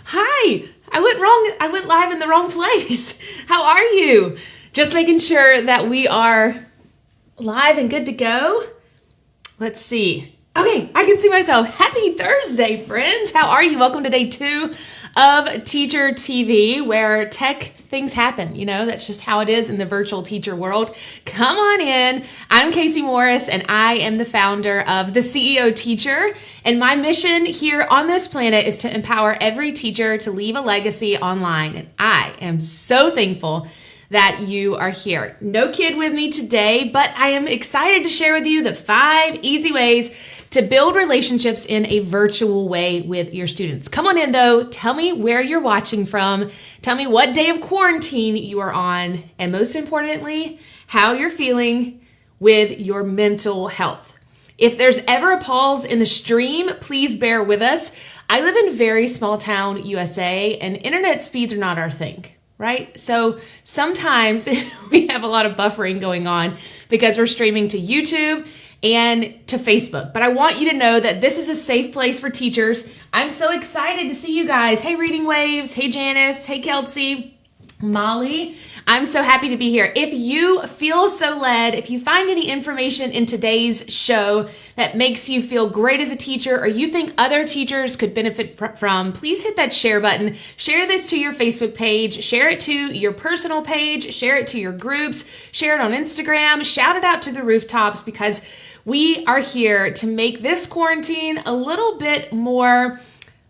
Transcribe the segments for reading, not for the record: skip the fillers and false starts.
Hi, I went live in the wrong place. How are you? Just making sure that we are live and good to go. Let's see. Okay, I can see myself. Happy Thursday, friends. How are you? Welcome to day 2 of Teacher TV, where tech things happen. You know, that's just how it is in the virtual teacher world. Come on in. I'm Casey Morris, and I am the founder of The CEO Teacher. And my mission here on this planet is to empower every teacher to leave a legacy online. And I am so thankful that you are here. No kid with me today, but I am excited to share with you the 5 easy ways to build relationships in a virtual way with your students. Come on in though, tell me where you're watching from, tell me what day of quarantine you are on, and most importantly, how you're feeling with your mental health. If there's ever a pause in the stream, please bear with us. I live in very small town USA, and internet speeds are not our thing. Right? So sometimes we have a lot of buffering going on because we're streaming to YouTube and to Facebook. But I want you to know that this is a safe place for teachers. I'm so excited to see you guys. Hey, Reading Waves. Hey, Janice. Hey, Kelsey. Molly, I'm so happy to be here. If you feel so led, if you find any information in today's show that makes you feel great as a teacher, or you think other teachers could benefit from, please hit that share button. Share this to your Facebook page, share it to your personal page, share it to your groups, share it on Instagram, shout it out to the rooftops, because we are here to make this quarantine a little bit more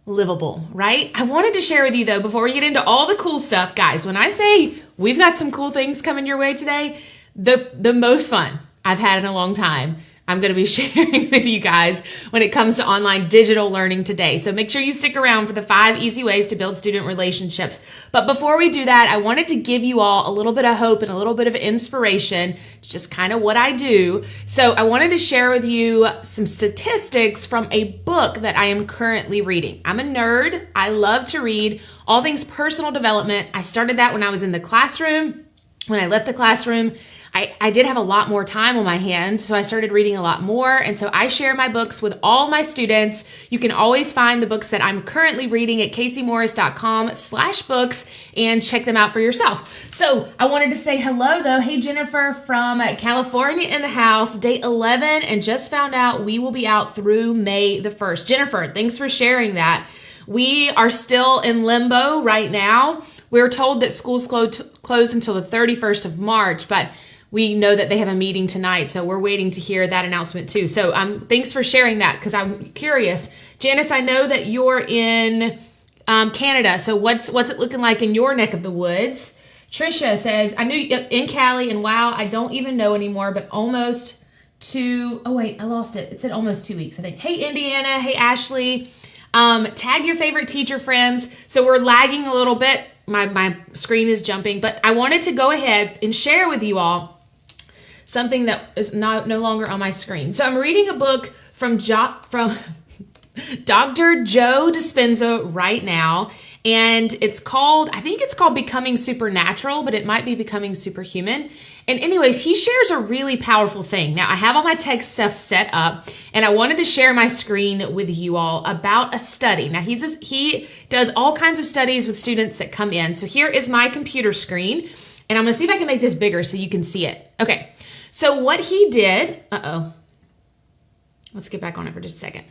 livable, right? I wanted to share with you though, before we get into all the cool stuff, guys, when I say we've got some cool things coming your way today, the most fun I've had in a long time, I'm going to be sharing with you guys when it comes to online digital learning today. So make sure you stick around for the 5 easy ways to build student relationships. But before we do that, I wanted to give you all a little bit of hope and a little bit of inspiration. It's just kind of what I do. So I wanted to share with you some statistics from a book that I am currently reading. I'm a nerd. I love to read all things personal development. I started that when I was in the classroom. When I left the classroom, I did have a lot more time on my hands, so I started reading a lot more, and so I share my books with all my students. You can always find the books that I'm currently reading at caseymorris.com/books and check them out for yourself. So I wanted to say hello though. Hey, Jennifer from California in the house, day 11, and just found out we will be out through May the 1st. Jennifer, thanks for sharing that. We are still in limbo right now. We're told that schools close until the 31st of March, but we know that they have a meeting tonight, so we're waiting to hear that announcement too. So thanks for sharing that, because I'm curious. Janice, I know that you're in Canada, so what's it looking like in your neck of the woods? Trisha says, I knew in Cali, and wow, I don't even know anymore, but almost I lost it. It said almost 2 weeks, I think. Hey, Indiana. Hey, Ashley. Tag your favorite teacher friends. So we're lagging a little bit. My screen is jumping, but I wanted to go ahead and share with you all something that is no longer on my screen. So I'm reading a book from Dr. Joe Dispenza right now, and I think it's called Becoming Supernatural, but it might be Becoming Superhuman. And anyways, he shares a really powerful thing. Now, I have all my text stuff set up, and I wanted to share my screen with you all about a study. Now, he does all kinds of studies with students that come in. So here is my computer screen, and I'm going to see if I can make this bigger so you can see it. Okay, so what he did, let's get back on it for just a second.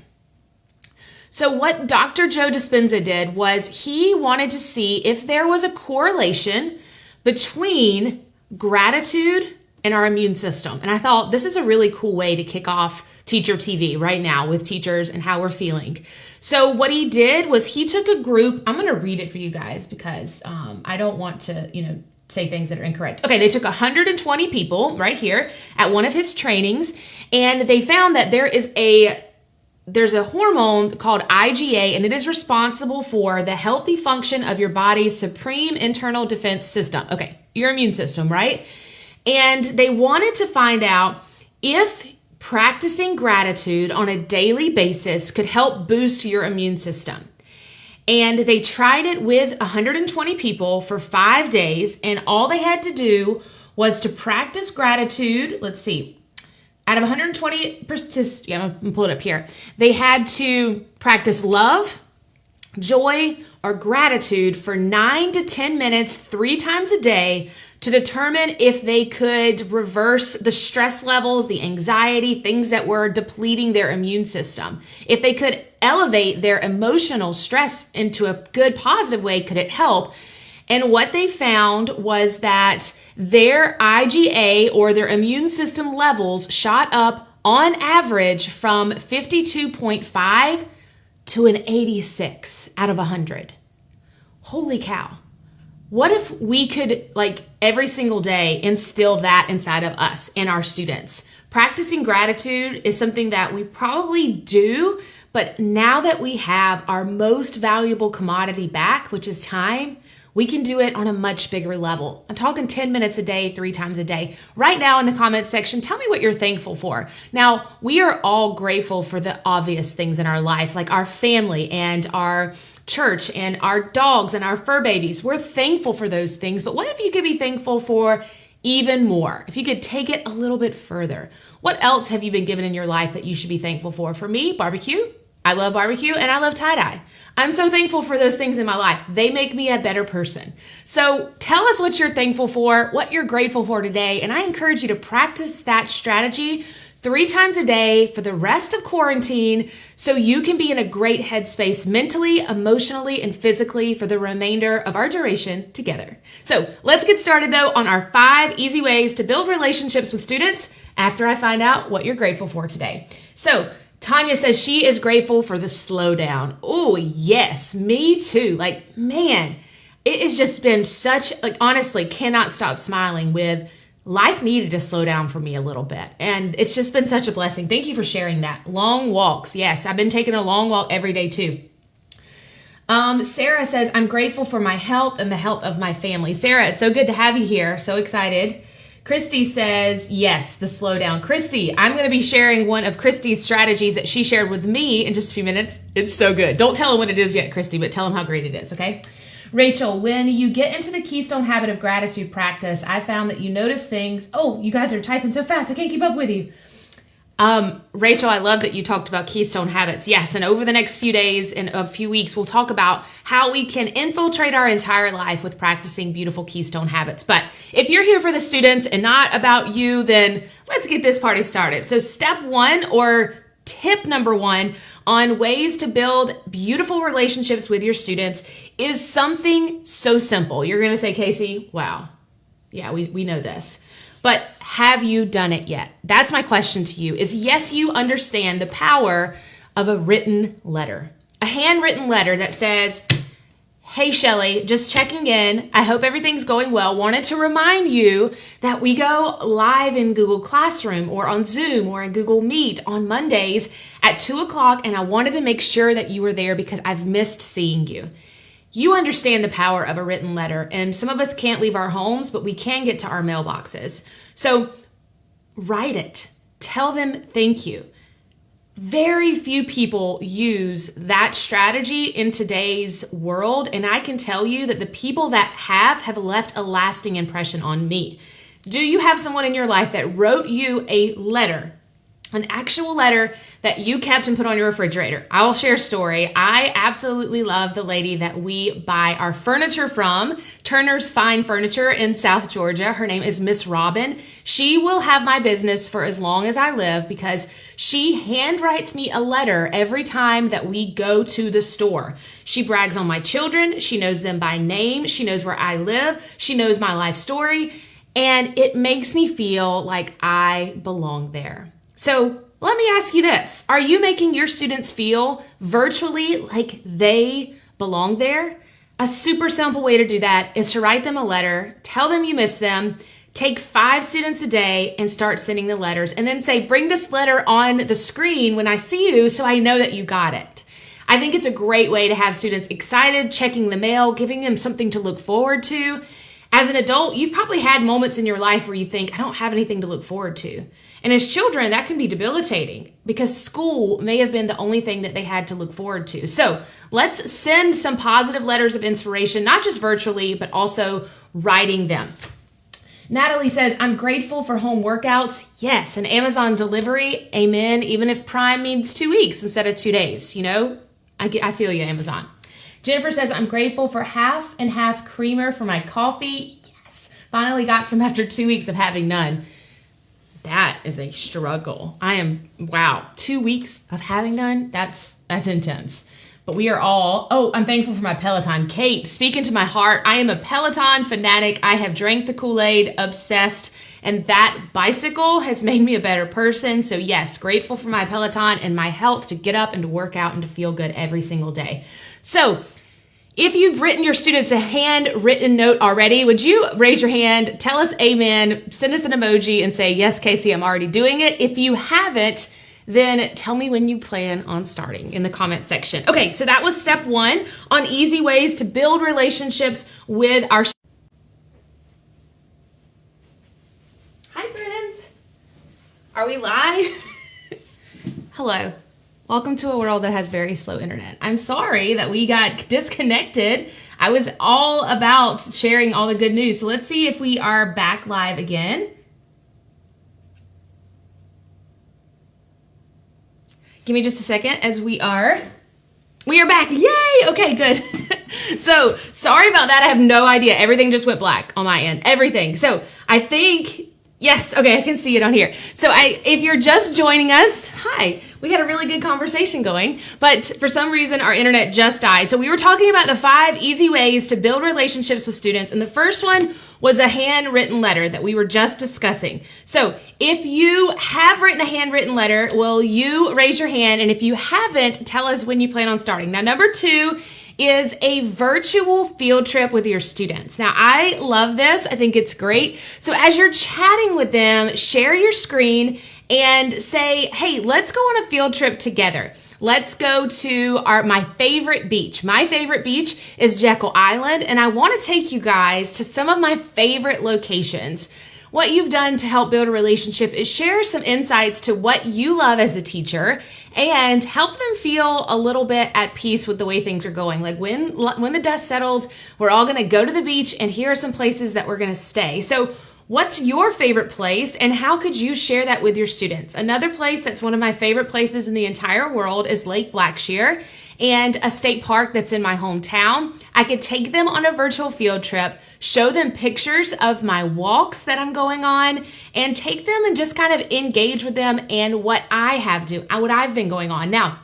So what Dr. Joe Dispenza did was he wanted to see if there was a correlation between gratitude and our immune system. And I thought this is a really cool way to kick off Teacher TV right now with teachers and how we're feeling. So what he did was he took a group. I'm going to read it for you guys because I don't want to, say things that are incorrect. Okay, they took 120 people right here at one of his trainings, and they found that there's a hormone called IgA, and it is responsible for the healthy function of your body's supreme internal defense system. Okay, your immune system, right? And they wanted to find out if practicing gratitude on a daily basis could help boost your immune system. And they tried it with 120 people for 5 days, and all they had to do was to practice gratitude. Let's see. Out of 120 participants, I'm going to pull it up here. They had to practice love, joy, or gratitude for 9 to 10 minutes 3 times a day to determine if they could reverse the stress levels, the anxiety, things that were depleting their immune system. If they could elevate their emotional stress into a good, positive way, could it help? And what they found was that their IgA, or their immune system levels, shot up on average from 52.5 to an 86 out of 100. Holy cow. What if we could, every single day, instill that inside of us and our students? Practicing gratitude is something that we probably do, but now that we have our most valuable commodity back, which is time, we can do it on a much bigger level. I'm talking 10 minutes a day, 3 times a day. Right now in the comments section, tell me what you're thankful for. Now, we are all grateful for the obvious things in our life, like our family and our church and our dogs and our fur babies. We're thankful for those things, but what if you could be thankful for even more? If you could take it a little bit further. What else have you been given in your life that you should be thankful for? For me, barbecue. I love barbecue and I love tie-dye. I'm so thankful for those things in my life. They make me a better person. So tell us what you're thankful for, what you're grateful for today, and I encourage you to practice that strategy 3 times a day for the rest of quarantine so you can be in a great headspace mentally, emotionally, and physically for the remainder of our duration together. So let's get started though on our 5 easy ways to build relationships with students after I find out what you're grateful for today. So Tanya says she is grateful for the slowdown. Oh, yes, me too. Man, it has just been honestly, cannot stop smiling with life needed to slow down for me a little bit. And it's just been such a blessing. Thank you for sharing that. Long walks. Yes, I've been taking a long walk every day too. Sarah says, I'm grateful for my health and the health of my family. Sarah, it's so good to have you here. So excited. Christy says, yes, the slowdown. Christy, I'm going to be sharing one of Christy's strategies that she shared with me in just a few minutes. It's so good. Don't tell them what it is yet, Christy, but tell them how great it is, okay? Rachel, when you get into the Keystone Habit of Gratitude practice, I found that you notice things. Oh, you guys are typing so fast. I can't keep up with you. Rachel, I love that you talked about Keystone Habits. Yes, and over the next few days and a few weeks, we'll talk about how we can infiltrate our entire life with practicing beautiful Keystone Habits. But if you're here for the students and not about you, then let's get this party started. So step 1, or tip number 1 on ways to build beautiful relationships with your students is something so simple. You're going to say, Casey, wow. Yeah, we know this. But have you done it yet? That's my question to you is, yes, you understand the power of a written letter, a handwritten letter that says, hey, Shelly, just checking in. I hope everything's going well. Wanted to remind you that we go live in Google Classroom or on Zoom or in Google Meet on Mondays at 2:00. And I wanted to make sure that you were there because I've missed seeing you. You understand the power of a written letter, and some of us can't leave our homes, but we can get to our mailboxes. So write it. Tell them thank you. Very few people use that strategy in today's world, and I can tell you that the people that have left a lasting impression on me. Do you have someone in your life that wrote you a letter? An actual letter that you kept and put on your refrigerator? I will share a story. I absolutely love the lady that we buy our furniture from, Turner's Fine Furniture in South Georgia. Her name is Miss Robin. She will have my business for as long as I live because she handwrites me a letter every time that we go to the store. She brags on my children. She knows them by name. She knows where I live. She knows my life story. And it makes me feel like I belong there. So let me ask you this. Are you making your students feel virtually like they belong there? A super simple way to do that is to write them a letter, tell them you miss them, take 5 students a day and start sending the letters, and then say, bring this letter on the screen when I see you so I know that you got it. I think it's a great way to have students excited, checking the mail, giving them something to look forward to. As an adult, you've probably had moments in your life where you think, I don't have anything to look forward to. And as children, that can be debilitating because school may have been the only thing that they had to look forward to. So let's send some positive letters of inspiration, not just virtually, but also writing them. Natalie says, I'm grateful for home workouts. Yes, and Amazon delivery. Amen. Even if Prime means 2 weeks instead of 2 days, you know, I feel you, Amazon. Jennifer says, I'm grateful for half and half creamer for my coffee. Yes, finally got some after 2 weeks of having none. That is a struggle. Wow, 2 weeks of having none, that's intense. But we are all, I'm thankful for my Peloton. Kate, speaking to my heart, I am a Peloton fanatic. I have drank the Kool-Aid, obsessed, and that bicycle has made me a better person. So yes, grateful for my Peloton and my health to get up and to work out and to feel good every single day. So if you've written your students a handwritten note already, would you raise your hand, tell us amen, send us an emoji and say, yes, Casey, I'm already doing it. If you haven't, then tell me when you plan on starting in the comment section. Okay, so that was step 1 on easy ways to build relationships with our students. Hi, friends. Are we live? Hello. Welcome to a world that has very slow internet. I'm sorry that we got disconnected. I was all about sharing all the good news. So let's see if we are back live again. Give me just a second as we are back. Yay! Okay, good. So sorry about that. I have no idea. Everything just went black on my end. Everything. So I think, yes. Okay, I can see it on here. So if you're just joining us, hi. We had a really good conversation going, but for some reason our internet just died. So we were talking about the 5 easy ways to build relationships with students. And the first one was a handwritten letter that we were just discussing. So if you have written a handwritten letter, will you raise your hand? And if you haven't, tell us when you plan on starting. Now, number 2 is a virtual field trip with your students. Now, I love this. I think it's great. So as you're chatting with them, share your screen and say, hey, let's go on a field trip together. Let's go to my favorite beach. My favorite beach is Jekyll Island, and I want to take you guys to some of my favorite locations. What you've done to help build a relationship is share some insights to what you love as a teacher and help them feel a little bit at peace with the way things are going. Like when the dust settles, we're all going to go to the beach, and here are some places that we're going to stay. So what's your favorite place, and how could you share that with your students? Another place that's one of my favorite places in the entire world is Lake Blackshear, and a state park that's in my hometown. I could take them on a virtual field trip, show them pictures of my walks that I'm going on, and take them and just kind of engage with them and what I've been going on. Now,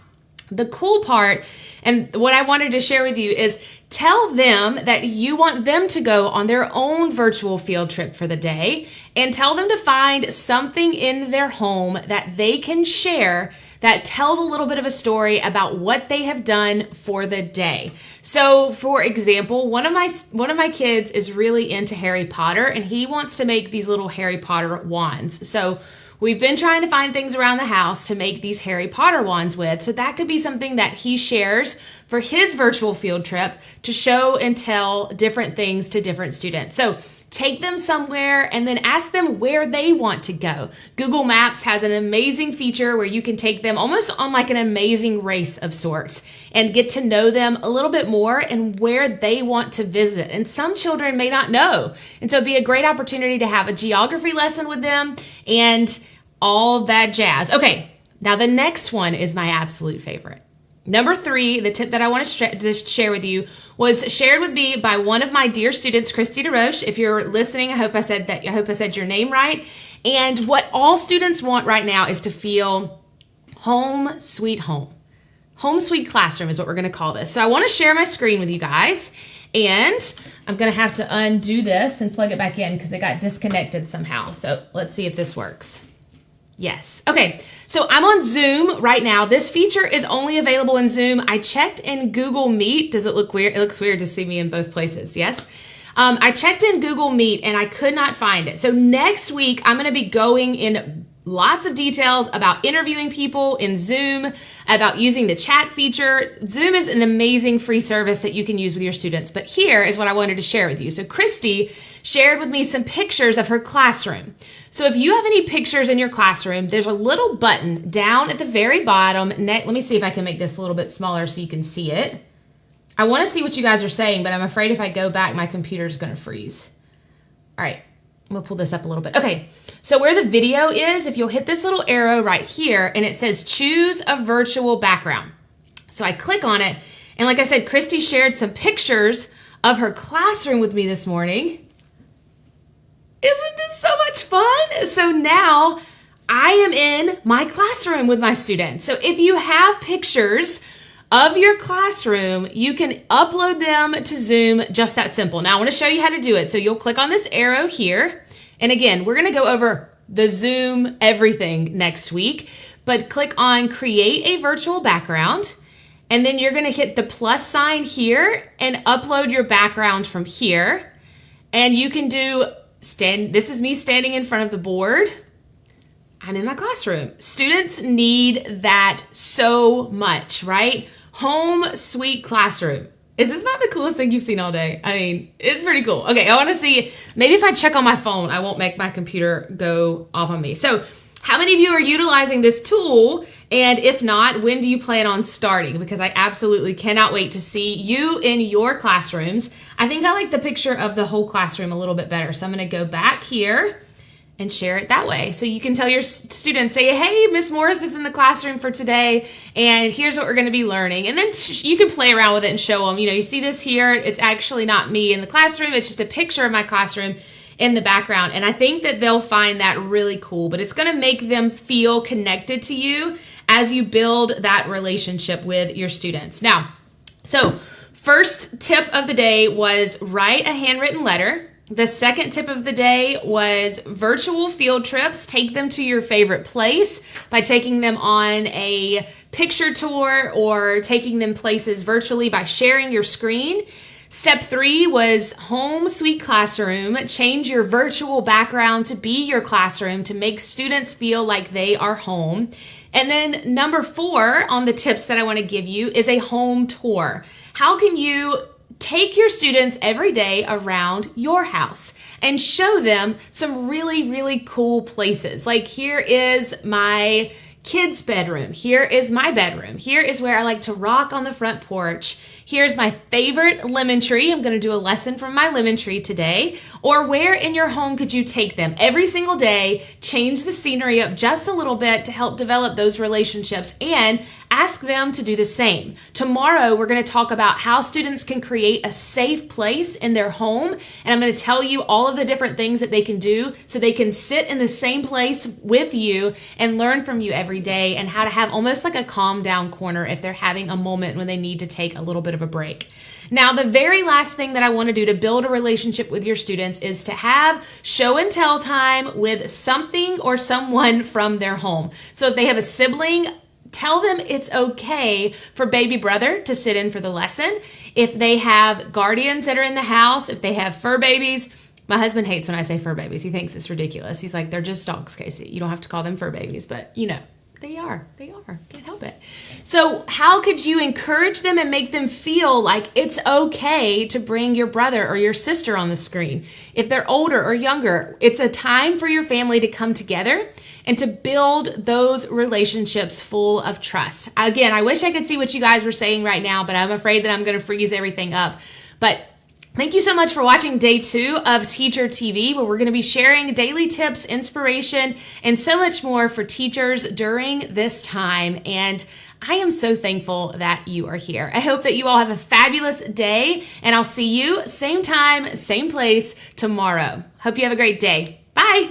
the cool part and what I wanted to share with you is tell them that you want them to go on their own virtual field trip for the day, and tell them to find something in their home that they can share that tells a little bit of a story about what they have done for the day. So for example, one of my kids is really into Harry Potter, and he wants to make these little Harry Potter wands. So we've been trying to find things around the house to make these Harry Potter wands with. So that could be something that he shares for his virtual field trip to show and tell different things to different students. So take them somewhere and then ask them where they want to go. Google Maps has an amazing feature where you can take them almost on like an amazing race of sorts and get to know them a little bit more and where they want to visit. And some children may not know. And so it'd be a great opportunity to have a geography lesson with them and all of that jazz. Okay, now the next one is my absolute favorite. Number 3, the tip that I want to share with you was shared with me by one of my dear students, Christy DeRoche. If you're listening, I hope I said your name right. And what all students want right now is to feel home sweet home. Home sweet classroom is what we're going to call this. So I want to share my screen with you guys, and I'm going to have to undo this and plug it back in because it got disconnected somehow. So let's see if this works. Yes. Okay. So I'm on Zoom right now. This feature is only available in Zoom. I checked in Google Meet. Does it look weird? It looks weird to see me in both places. Yes. I checked in Google Meet and I could not find it. So next week, I'm going to be going in lots of details about interviewing people in Zoom, about using the chat feature. Zoom is an amazing free service that you can use with your students. But here is what I wanted to share with you. So Christy shared with me some pictures of her classroom. So if you have any pictures in your classroom, there's a little button down at the very bottom. Let me see if I can make this a little bit smaller so you can see it. I want to see what you guys are saying, but I'm afraid if I go back, my computer's going to freeze. All right, I'm going to pull this up a little bit. Okay, so where the video is, if you'll hit this little arrow right here, and it says choose a virtual background. So I click on it, And like I said, Christy shared some pictures of her classroom with me this morning. Isn't this so much fun? So now I am in my classroom with my students. So if you have pictures of your classroom, you can upload them to Zoom, just that simple. Now I want to show you how to do it. So you'll click on this arrow here. And again, we're going to go over the Zoom everything next week, but click on create a virtual background. And then you're going to hit the plus sign here and upload your background from here. And you can do this is me standing in front of the board. I'm in my classroom. Students need that so much, right? Home sweet classroom. Is this not the coolest thing you've seen all day? I mean, it's pretty cool. Okay, I want to see, maybe if I check on my phone, I won't make my computer go off on me. So how many of you are utilizing this tool? And if not, when do you plan on starting? Because I absolutely cannot wait to see you in your classrooms. I think I like the picture of the whole classroom a little bit better. So I'm going to go back here and share it that way. So you can tell your students, say, hey, Miss Morris is in the classroom for today, and here's what we're going to be learning. And then you can play around with it and show them, you see this here, it's actually not me in the classroom, it's just a picture of my classroom in the background. And I think that they'll find that really cool, but it's going to make them feel connected to you as you build that relationship with your students. Now, so first tip of the day was write a handwritten letter. The second tip of the day was virtual field trips. Take them to your favorite place by taking them on a picture tour or taking them places virtually by sharing your screen. Step 3 was home sweet classroom. Change your virtual background to be your classroom to make students feel like they are home. And then number 4 on the tips that I want to give you is a home tour. How can you take your students every day around your house and show them some really, really cool places? Like, here is my kids' bedroom. Here is my bedroom. Here is where I like to rock on the front porch. Here's my favorite lemon tree. I'm going to do a lesson from my lemon tree today. Or where in your home could you take them every single day? Change the scenery up just a little bit to help develop those relationships and ask them to do the same. Tomorrow, we're going to talk about how students can create a safe place in their home. And I'm going to tell you all of the different things that they can do so they can sit in the same place with you and learn from you every day, and how to have almost like a calm down corner if they're having a moment when they need to take a little bit of a break. Now, the very last thing that I want to do to build a relationship with your students is to have show and tell time with something or someone from their home. So if they have a sibling, tell them it's okay for baby brother to sit in for the lesson. If they have guardians that are in the house, if they have fur babies. My husband hates when I say fur babies. He thinks it's ridiculous. He's like, they're just dogs, Casey. You don't have to call them fur babies, but they are. Can't help it. So how could you encourage them and make them feel like it's okay to bring your brother or your sister on the screen? If they're older or younger, it's a time for your family to come together and to build those relationships full of trust. Again, I wish I could see what you guys were saying right now, but I'm afraid that I'm going to freeze everything up. But thank you so much for watching day 2 of Teacher TV, where we're going to be sharing daily tips, inspiration, and so much more for teachers during this time. And I am so thankful that you are here. I hope that you all have a fabulous day, and I'll see you same time, same place tomorrow. Hope you have a great day. Bye.